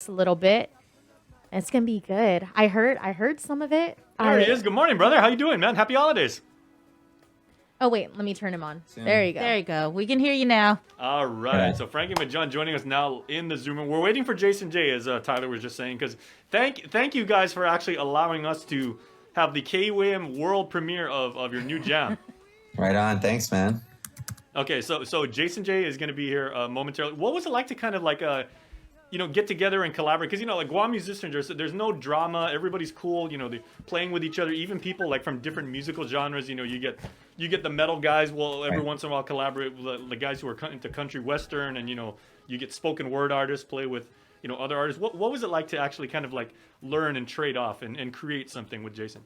a little bit. It's gonna be good. I heard some of it. There he is. Good morning, brother. How you doing, man? Happy holidays. Oh wait, let me turn him on. There you go. There you go. We can hear you now. All right. So Frankie McJohn joining us now in the Zoom room. We're waiting for Jason J, as Tyler was just saying, because thank you guys for actually allowing us to have the KWM world premiere of your new jam. Right on. Thanks, man. Okay, so Jason J is going to be here momentarily. What was it like to kind of like get together and collaborate? Because like Guam musicians, there's no drama. Everybody's cool. They're playing with each other. Even people like from different musical genres. You get the metal guys. Well, every once in a while collaborate with the guys who are into country western, and you get spoken word artists play with other artists. What was it like to actually kind of like learn and trade off and create something with Jason?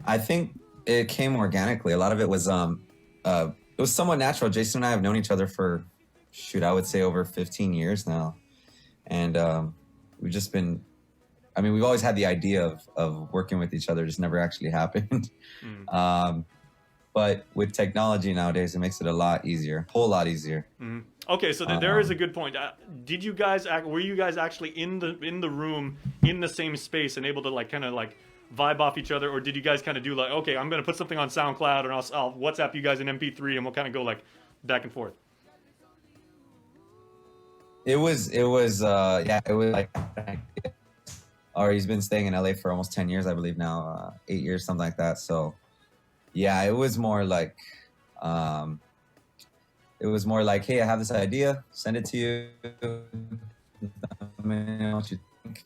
I think it came organically. A lot of it was it was somewhat natural. Jason and I have known each other for, I would say over 15 years now. And we've just been, we've always had the idea of working with each other, just never actually happened. But with technology nowadays, it makes it a lot easier, a whole lot easier. Okay, so there is a good point. Were you guys actually in the room, in the same space, and able to like kind of like vibe off each other, or did you guys kind of do like, okay, I'm gonna put something on SoundCloud and I'll WhatsApp you guys in MP3 and we'll kind of go like back and forth? It was like, or he's been staying in LA for almost 10 years, I believe now, 8 years, something like that. So yeah, it was more like, hey, I have this idea, send it to you. Let me know what you think.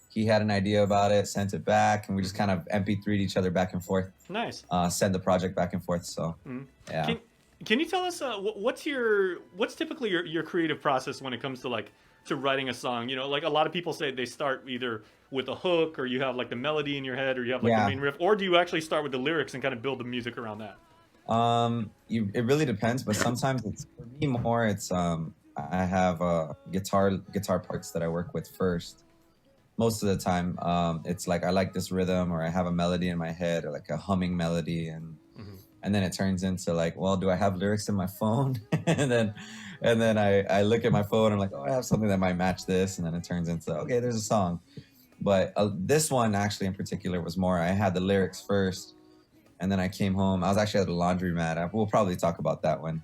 He had an idea about it, sent it back, and we just kind of MP3'd each other back and forth. Nice. Send the project back and forth. So, yeah. Can you tell us what's typically your creative process when it comes to writing a song? Like a lot of people say they start either with a hook, or you have like the melody in your head, or you have like the main riff, or do you actually start with the lyrics and kind of build the music around that? It really depends, but sometimes it's, for me more, it's I have guitar parts that I work with first. Most of the time, it's like I like this rhythm, or I have a melody in my head, or like a humming melody, and then it turns into like, well, do I have lyrics in my phone? and then I look at my phone, and I'm like, oh, I have something that might match this, and then it turns into, okay, there's a song. But this one actually in particular was more, I had the lyrics first, and then I came home. I was actually at a laundromat. We'll probably talk about that when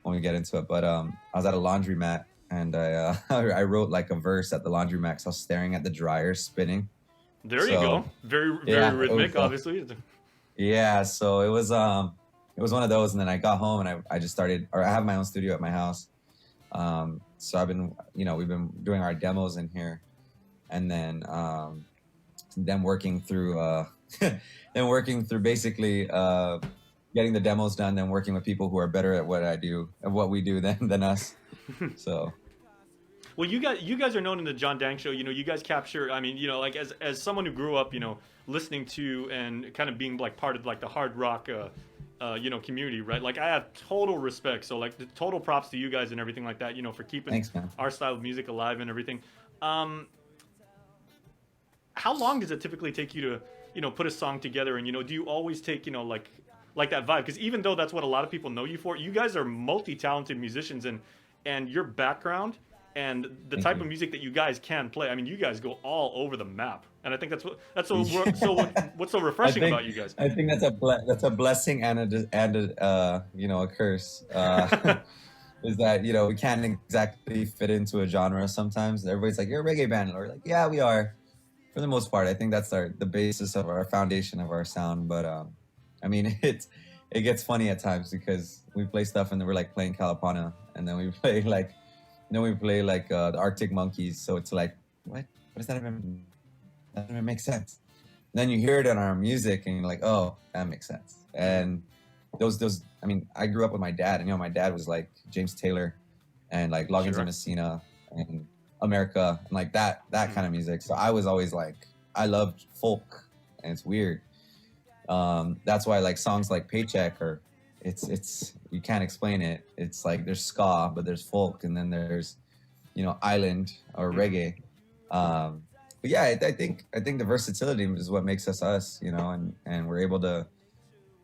we get into it. But I was at a laundromat. And I wrote like a verse at the laundromat because I was staring at the dryer spinning. There you go. Very rhythmic, obviously. Yeah, so it was one of those, and then I got home and I just started, or I have my own studio at my house. So I've been, we've been doing our demos in here, and then working through basically getting the demos done, then working with people who are better at what I do and what we do than us. So. Well, you guys are known in the John Dank Show. You guys capture. Like as someone who grew up, listening to and kind of being like part of like the hard rock, community, right? Like I have total respect. So like the total props to you guys and everything like that. For keeping our style of music alive and everything. How long does it typically take you to, put a song together? And do you always take, like that vibe? Because even though that's what a lot of people know you for, you guys are multi-talented musicians, and your background and the type of music that you guys can play. You guys go all over the map, and I think that's what's so refreshing about you guys. I think that's a blessing and a curse. Is that we can't exactly fit into a genre sometimes. Everybody's like, you're a reggae band, or like, yeah, we are. For the most part, I think that's the basis of our foundation of our sound. But it gets funny at times because we play stuff and then we're like playing Kalapana, and then we play like. The Arctic Monkeys, so it's like, what does that even? That doesn't even make sense. And then you hear it in our music, and you're like, oh, that makes sense. And those. I grew up with my dad, and my dad was like James Taylor, and like Loggins and Messina, and America, and like that kind of music. So I was always like, I loved folk, and it's weird. That's why like songs like Paycheck or. It's you can't explain it. It's like there's ska, but there's folk, and then there's, island or reggae. But yeah, I think the versatility is what makes us, and we're able to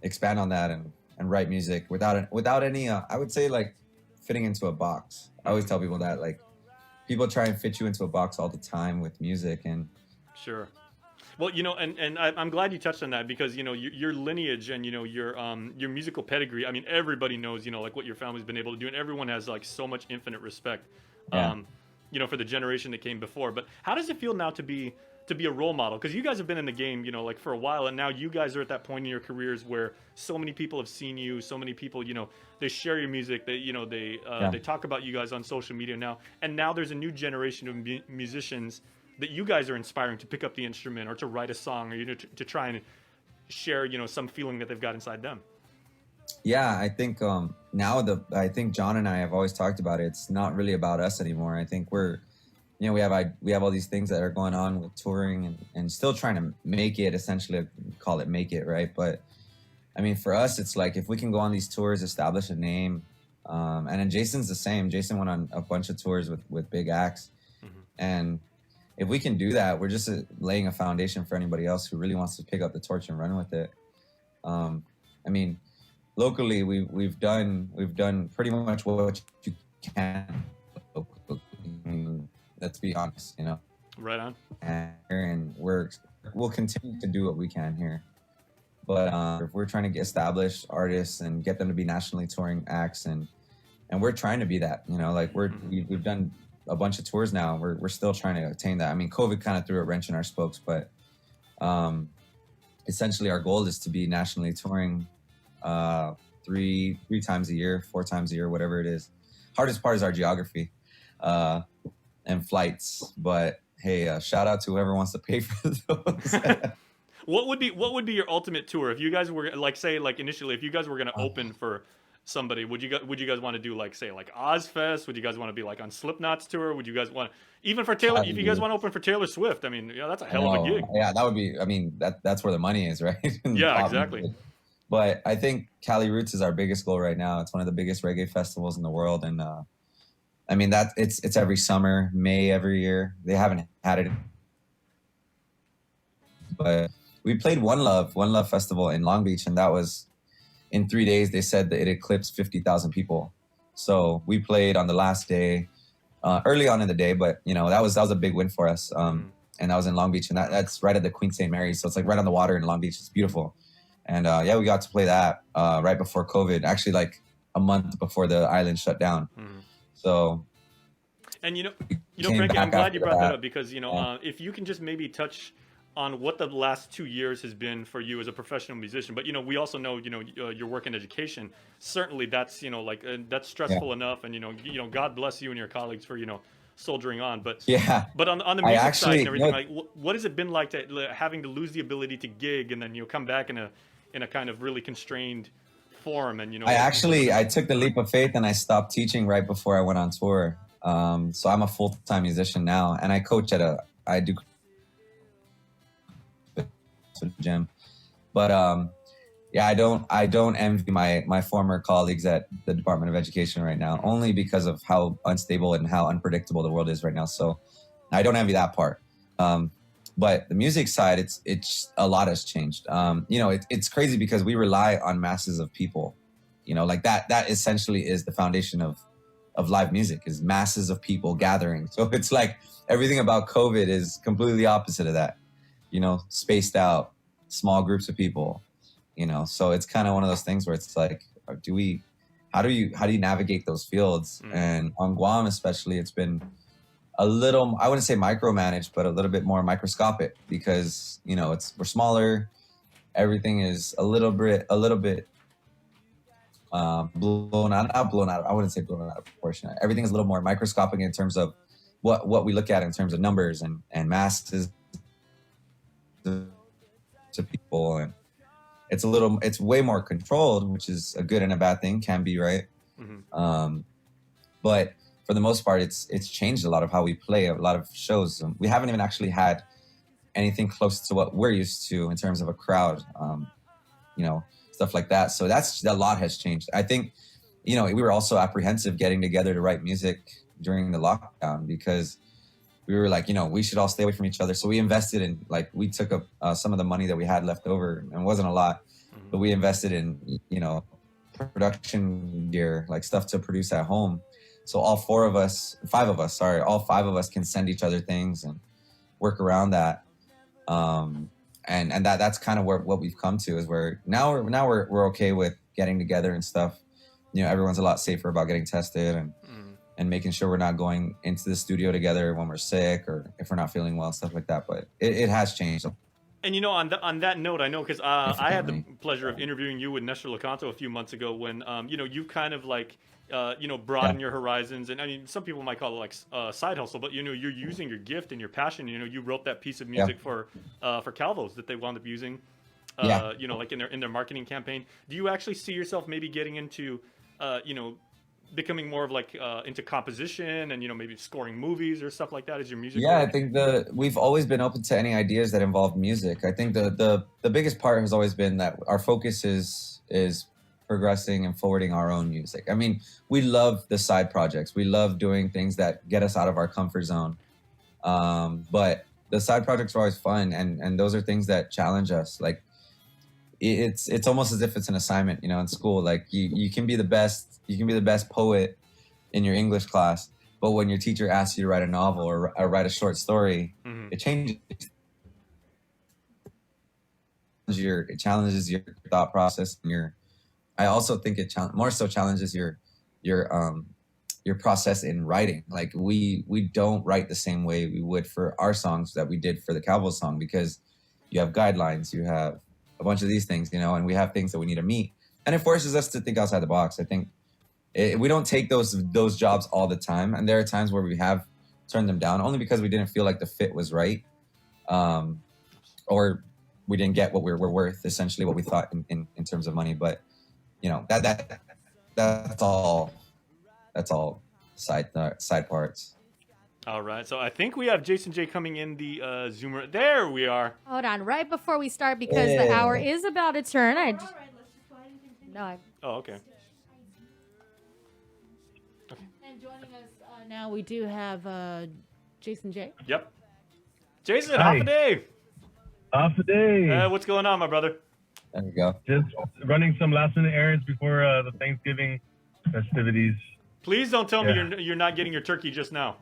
expand on that and write music without any. I would say like fitting into a box. I always tell people that like people try and fit you into a box all the time with music, and Sure. Well, I'm glad you touched on that because your lineage and your musical pedigree. I mean, everybody knows like what your family's been able to do, and everyone has like so much infinite respect, yeah. um, for the generation that came before. But how does it feel now to be a role model? Because you guys have been in the game, like for a while, and now you guys are at that point in your careers where so many people have seen you, so many people, they share your music, they talk about you guys on social media now, and now there's a new generation of musicians that you guys are inspiring to pick up the instrument or to write a song, or to try and share some feeling that they've got inside them. Yeah, I think I think John and I have always talked about it. It's not really about us anymore. I think we're, we have all these things that are going on with touring and still trying to make it, essentially call it make it, right? But I mean, for us, it's like if we can go on these tours, establish a name, and then Jason's the same. Jason went on a bunch of tours with big acts, and if we can do that, we're just laying a foundation for anybody else who really wants to pick up the torch and run with it. I mean, locally, we've done pretty much what you can. I mean, let's be honest, Right on. And we'll continue to do what we can here. But if we're trying to get established artists and get them to be nationally touring acts, and we're trying to be that, like we've done a bunch of tours now. We're still trying to attain that. I mean, COVID kind of threw a wrench in our spokes, but essentially our goal is to be nationally touring three times a year, 4 times a year, whatever it is. Hardest part is our geography and flights. But hey, shout out to whoever wants to pay for those. What would be your ultimate tour if you guys were initially, if you guys were going to open for somebody, would you guys want to do like Ozfest? Would you guys want to be like on Slipknot's tour? Would you guys want, even for Taylor, if you guys want to open for Taylor Swift? I mean, that's a hell of a gig. Yeah, that would be. I mean, that's where the money is, right? Yeah, exactly. But I think Cali Roots is our biggest goal right now. It's one of the biggest reggae festivals in the world, and I mean that it's every summer, May every year. They haven't had it, but we played One Love Festival in Long Beach, and that was in 3 days. They said that it eclipsed 50,000 people. So we played on the last day, early on in the day, but that was a big win for us. And that was in Long Beach, and that's right at the Queen St. Mary's, so it's like right on the water in Long Beach. It's beautiful. And we got to play that right before COVID, actually like a month before the island shut down. So, and Frankie, I'm glad you brought that up because if you can just maybe touch on what the last 2 years has been for you as a professional musician, but we also know your work in education. Certainly, that's that's stressful enough, and God bless you and your colleagues for soldiering on. But but on the music side and everything, like what has it been like to having to lose the ability to gig and then come back in a kind of really constrained form? And I took the leap of faith and I stopped teaching right before I went on tour. So I'm a full-time musician now, and I coach I do gym, but I don't envy my former colleagues at the Department of Education right now, only because of how unstable and how unpredictable the world is right now. So I don't envy that part. But the music side, it's a lot has changed. It's crazy because we rely on masses of people, like that essentially is the foundation of live music, is masses of people gathering. So it's like everything about COVID is completely opposite of that. Spaced out, small groups of people, so it's kind of one of those things where it's like, how do you navigate those fields? And on Guam especially, it's been a little, I wouldn't say micromanaged, but a little bit more microscopic because, we're smaller. Everything is a little bit blown out. I wouldn't say blown out of proportion. Everything is a little more microscopic in terms of what we look at in terms of numbers and masses to people, and it's way more controlled, which is a good and a bad thing, can be, right? But for the most part, it's changed a lot of how we play a lot of shows. We haven't even actually had anything close to what we're used to in terms of a crowd, stuff like that. So a lot has changed. I think, we were also apprehensive getting together to write music during the lockdown because we were like, we should all stay away from each other. So we invested in, we took up some of the money that we had left over, and it wasn't a lot, but we invested in, production gear, like stuff to produce at home. So all five of us, sorry, all five of us can send each other things and work around that. And that's kind of what we've come to, is where we're okay with getting together and stuff. You know, everyone's a lot safer about getting tested and making sure we're not going into the studio together when we're sick or if we're not feeling well, stuff like that. But it has changed. And you know, on that note, I know because I had the Definitely. pleasure of interviewing you with Nestor Locanto a few months ago when you know, you kind of like you know, Yeah. broaden your horizons, and I mean, some people might call it like side hustle, but you know, you're using your gift and your passion. You know, you wrote that piece of Yeah. music for Calvo's that they wound up using. Yeah. You know, like in their marketing campaign. Do you actually see yourself maybe getting into you know, becoming more of like into composition and, you know, maybe scoring movies or stuff like that as your music Yeah, I work? think we've always been open to any ideas that involve music. I think the biggest part has always been that our focus is progressing and forwarding our own music. I mean, we love the side projects. We love doing things that get us out of our comfort zone. But the side projects are always fun, and those are things that challenge us. Like it's almost as if it's an assignment, you know, in school. Like you can be the best poet in your English class, but when your teacher asks you to write a novel or write a short story, Hmm. it challenges your thought process and I also think more so challenges your process in writing. Like we don't write the same way we would for our songs that we did for the Cowboy song, because you have guidelines, you have a bunch of these things, you know, and we have things that we need to meet, and it forces us to think outside the box. I think we don't take those jobs all the time, and there are times where we have turned them down only because we didn't feel like the fit was right, or we didn't get what we're worth, essentially what we thought in terms of money. But you know, that's all side parts. All right, so I think we have Jason J coming in the Zoomer. There we are. Hold on, right before we start, because the hour Yeah. is about to turn. Oh, okay. And joining us now, we do have Jason J. Yep. Jason, Hi. half a day. Off the day. What's going on, my brother? There we go. Just running some last minute errands before the Thanksgiving festivities. Please don't tell me Yeah. you're not getting your turkey just now.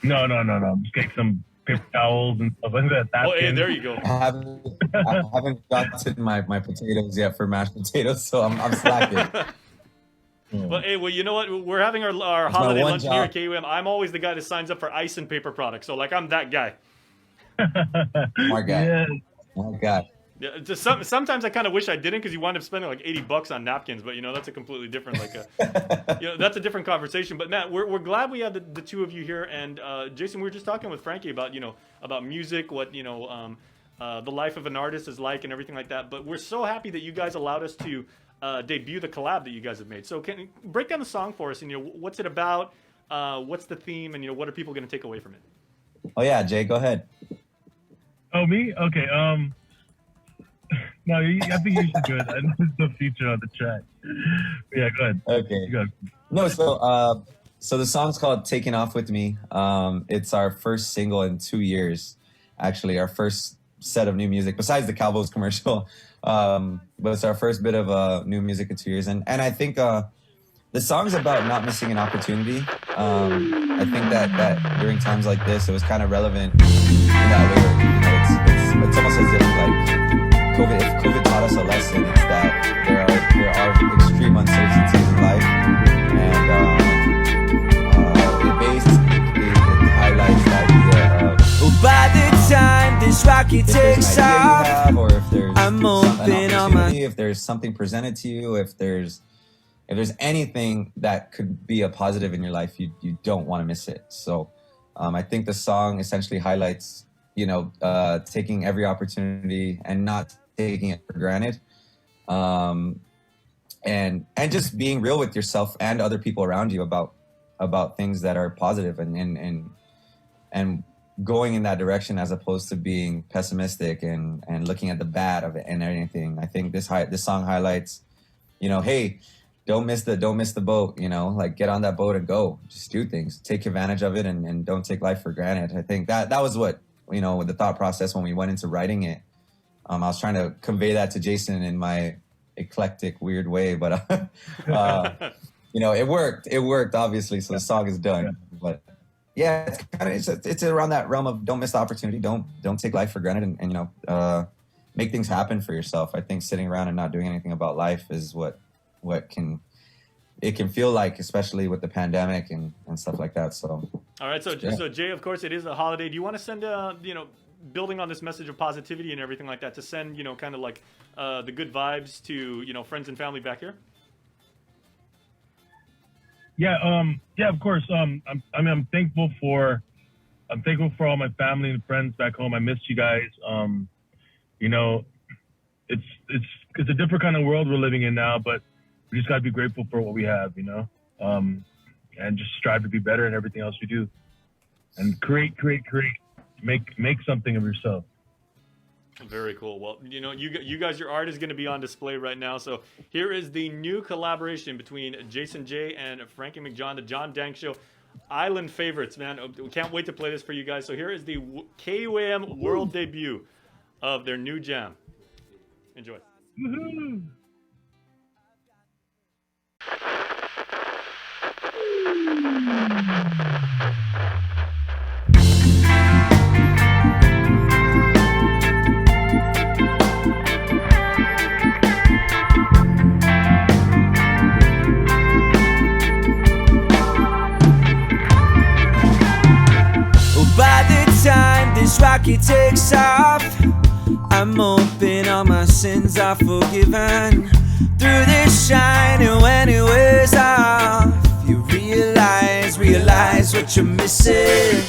No. I'm just getting some paper towels and stuff like that. Oh, hey, there you go. I haven't gotten my potatoes yet for mashed potatoes, so I'm slacking. Well, hey, well, you know what? We're having our my holiday one lunch here at job. KUM. I'm always the guy that signs up for ice and paper products. So, like, I'm that guy. My God. Yeah. My God. Yeah, just sometimes I kind of wish I didn't, because you wind up spending like $80 on napkins. But, you know, that's a completely different, like, you know, that's a different conversation. But, Matt, we're glad we have the two of you here. And, Jason, we were just talking with Frankie about, you know, about music, what, you know, the life of an artist is like and everything like that. But we're so happy that you guys allowed us to debut the collab that you guys have made. So can you break down the song for us, and, you know, what's it about? What's the theme? And, you know, what are people going to take away from it? Oh yeah, Jay, go ahead. Oh, me? Okay. No, I think you should do it. This is the feature on the track. Yeah, go ahead. Okay. You go. No, so the song's called "Taking Off with Me." It's our first single in 2 years, actually, our first set of new music besides the Cowboys commercial. But it's our first bit of new music in 2 years, and I think the song's about not missing an opportunity. I think that during times like this, it was kind of relevant in that way. You know, it's almost as if like if COVID taught us a lesson, it's that there are extreme uncertainties in life, and it basically highlights the idea of By the time this rocket if there's takes an idea you off, have, or if there's I'm an open on my- opportunity, if there's something presented to you, if there's anything that could be a positive in your life, you don't want to miss it. So I think the song essentially highlights, you know, taking every opportunity and not taking it for granted, and just being real with yourself and other people around you about things that are positive, and going in that direction, as opposed to being pessimistic and looking at the bad of it and anything. I think this song highlights, you know, hey, don't miss the boat, you know, like get on that boat and go, just do things, take advantage of it, and don't take life for granted. I think that was what, you know, the thought process when we went into writing it. I was trying to convey that to Jason in my eclectic, weird way, but it worked. It worked, obviously. So the song is done. Yeah. But yeah, it's kind of it's around that realm of don't miss the opportunity. Don't take life for granted, and make things happen for yourself. I think sitting around and not doing anything about life is what can feel like, especially with the pandemic and stuff like that. So All right, so yeah. so Jay, of course, it is a holiday. Do you want to send building on this message of positivity and everything like that, to send kind of like the good vibes to friends and family back here? Yeah, of course. I'm thankful for all my family and friends back home. I missed you guys. It's a different kind of world we're living in now, but we just gotta be grateful for what we have, and just strive to be better in everything else we do, and create, make something of yourself. Very cool. Well, you guys, your art is going to be on display right now. So here is the new collaboration between Jason J and Frankie McJohn, the John Dank Show. Island favorites, man. We can't wait to play this for you guys. So here is the KUAM world debut of their new jam. Enjoy. Woohoo! By the time this rocket takes off, I'm hoping all my sins are forgiven. Through this shine, and when it wears off, you realize what you're missing.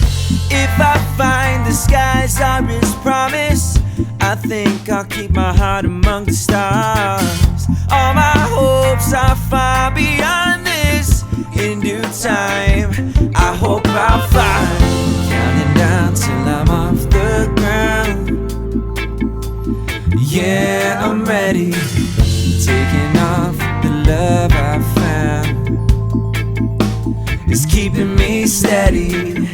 If I find the skies are his promise, I think I'll keep my heart among the stars. All my hopes are far beyond this. In due time, I hope I'll find. Counting down till I'm off the ground. Yeah, I'm ready. Taking off the love I found. It's keeping me steady.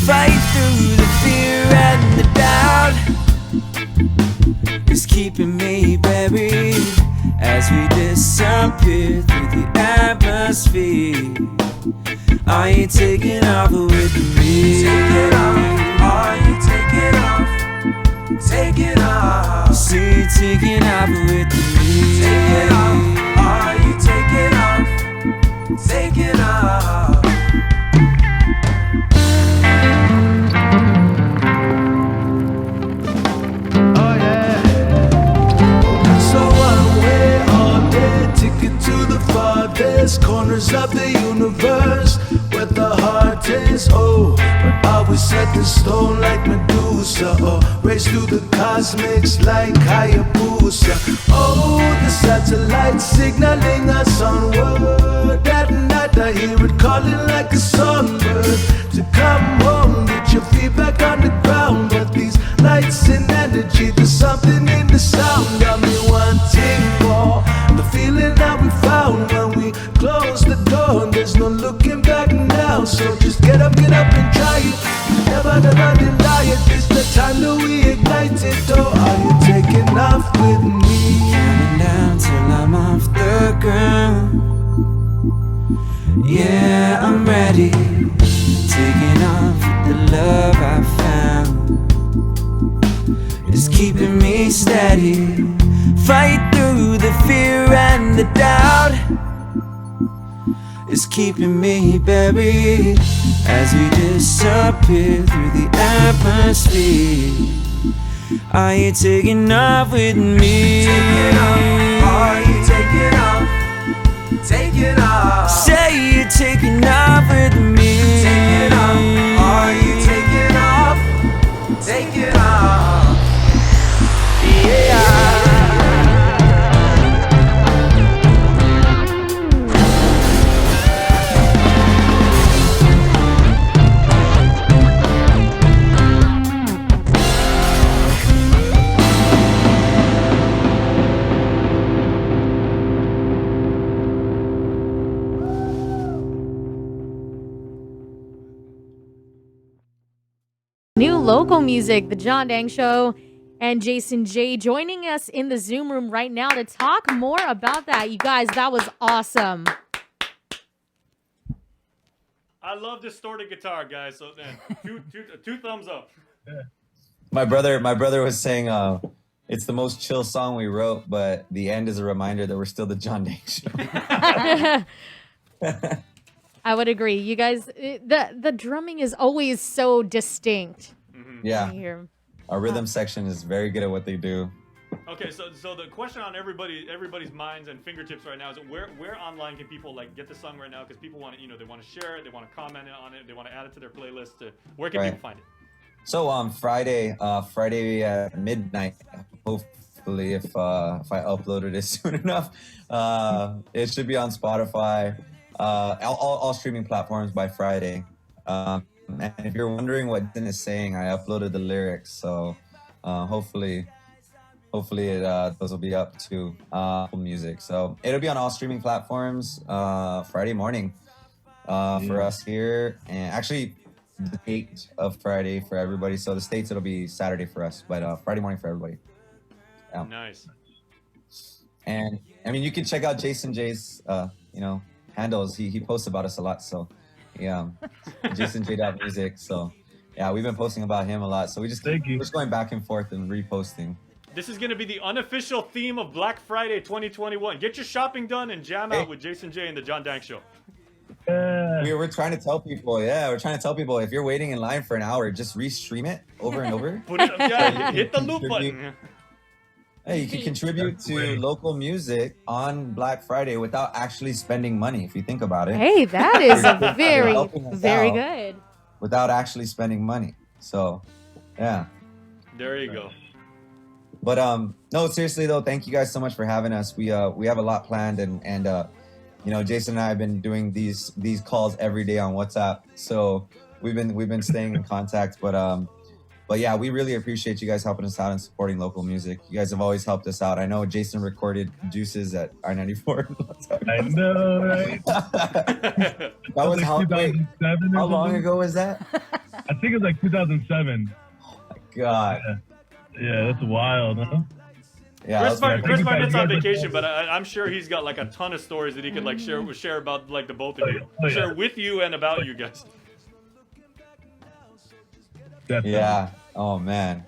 Fight through the fear and the doubt. It's keeping me buried as we disappear through the atmosphere. Are you taking off with me? Take it off. Are you taking off? Take it off. See you taking off with me. Take it off. Are you taking off? Take it off. Oh yeah. So I'm way all day, ticket to the farthest corners of the universe, where the heart is. Oh, but are we set in stone like Medusa, or race through the cosmics like Hayabusa? Oh, the satellites signaling us onward. At night I hear it calling like a songbird to come home, get your feet back on the ground. But these lights and energy, there's something in the sound, got me wanting more. The feeling that we found when we close the door, and there's no looking back now. So just get up and try it. You never deny it. It's the time that we ignite it. Oh, are you taking off with me? Counting down till I'm off the ground. Yeah, I'm ready. Taking off the love I found. It's keeping me steady. Fight through the fear and the doubt. It's keeping me buried as we disappear through the atmosphere. Are you taking off with me? Take it off. Are you taking off? Take it off. Say you're taking off with me. Take it off. Are you taking off? Take it off. Yeah. New local music, The John Dang Show, and Jason J joining us in the Zoom room right now to talk more about that. You guys, that was awesome. I love distorted guitar, guys. So then, two thumbs up. My brother was saying, it's the most chill song we wrote, but the end is a reminder that we're still the John Dang Show. I would agree. You guys, the drumming is always so distinct. Yeah, Here. our rhythm section is very good at what they do. Okay, so the question on everybody's minds and fingertips right now is where online can people like get the song right now? Because people want to, they want to share it, they want to comment on it, they want to add it to their playlist. Where can people find it? So on Friday at midnight, hopefully if I uploaded it soon enough, it should be on Spotify, all streaming platforms by Friday. And if you're wondering what Din is saying, I uploaded the lyrics, so hopefully those will be up to Apple Music. So it'll be on all streaming platforms Friday morning for us here, and actually the date of Friday for everybody. So the States it'll be Saturday for us, but Friday morning for everybody. Yeah. Nice. And I mean, you can check out Jason J's handles. He posts about us a lot. So yeah, JasonJ.music. So yeah, we've been posting about him a lot. So we're just going back and forth and reposting. This is going to be the unofficial theme of Black Friday 2021. Get your shopping done and jam out with Jason J and the John Dang Show. We're trying to tell people, if you're waiting in line for an hour, just restream it over and over. Hit the loop button. Hey, you can contribute to local music on Black Friday without actually spending money, if you think about it. Hey, that is a very good. Without actually spending money. So, yeah. There you go. But no, seriously though, thank you guys so much for having us. We have a lot planned, and Jason and I have been doing these calls every day on WhatsApp. So we've been staying in contact. But yeah, we really appreciate you guys helping us out and supporting local music. You guys have always helped us out. I know Jason recorded Juices at I-94. I know, right? That was how 2007. How long ago was that? I think it was like 2007. Oh my God. Yeah, that's wild, huh? Yeah, Chris Barnett's on vacation, but I'm sure he's got like a ton of stories that he could like share about like the both of you, share with you and about you guys. Definitely. Yeah. Oh man,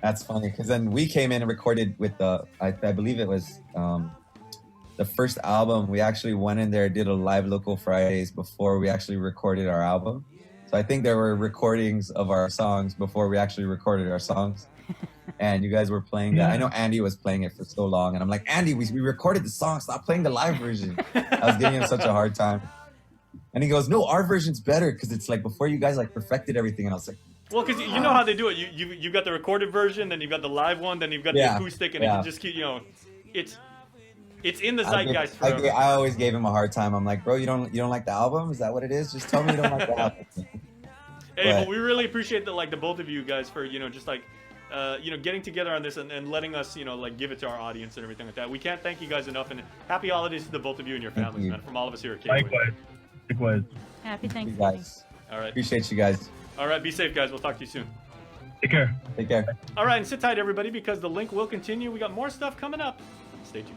that's funny. Because then we came in and recorded with I believe it was the first album. We actually went in there, did a live local Fridays before we actually recorded our album. So I think there were recordings of our songs before we actually recorded our songs. And you guys were playing that. I know Andy was playing it for so long, and I'm like, Andy, we recorded the song. Stop playing the live version. I was giving him such a hard time. And he goes, no, our version's better because it's like before you guys like perfected everything. And I was like, well, because you know how they do it. You got the recorded version, then you've got the live one, then you've got the acoustic, and you just keep, it's in the zeitgeist forever. I always gave him a hard time. I'm like, bro, you don't like the album? Is that what it is? Just tell me you don't like the album. But we really appreciate the both of you guys for just like getting together on this and letting us like give it to our audience and everything like that. We can't thank you guys enough, and happy holidays to the both of you and your families, man. From all of us here at K-Wave. Likewise. Happy Thanksgiving. Guys. All right. Appreciate you guys. All right, be safe, guys. We'll talk to you soon. Take care. Take care. All right, and sit tight, everybody, because the link will continue. We got more stuff coming up. Stay tuned.